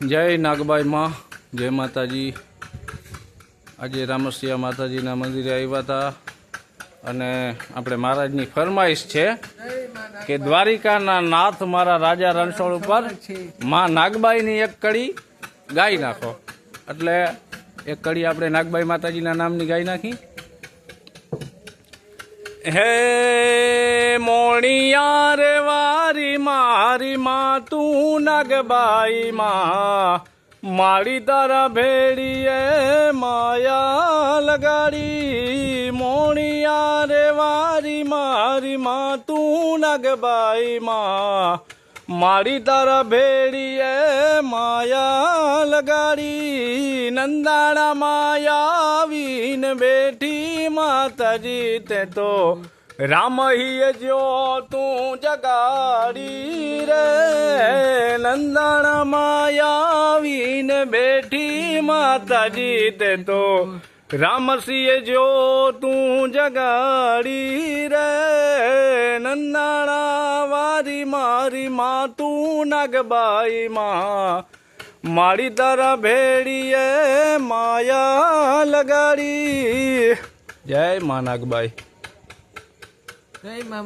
जय नागबाई माँ, जय माताजी। आज रामसिया माताजीना मंदिरे आव्या था अने आपणे महाराजनी फरमाइश छे के द्वारिकाना नाथ मारा राजा रणछोड़ पर माँ नागबाईनी एक कड़ी गाई नाखो। एटले एक कड़ी आपणे नागबाई माताजीना नामनी गाई नाखी। हे मोणिया रे वारी मारी माँ तू नागबाई माँ, मारी तारा भेड़िए माया लगाड़ी। मोणिया रे वारी मारी माँ तू नागबाई माँ, मारी तारा भेड़िए माया लगाड़ी। नंदाना माया वीन बैठी माताजी ते तो राम ही जो तू जगाड़ी रे। नंदाना माया वीन बैठी माताजी ते तो राम सिंह जो तू जगाड़ी रे। नंदाना वारी मारी माँ तू नागबाई माँ, मारी तारा भेड़िए माया लगाड़ी। जय माँ नागबाई। जय माँ।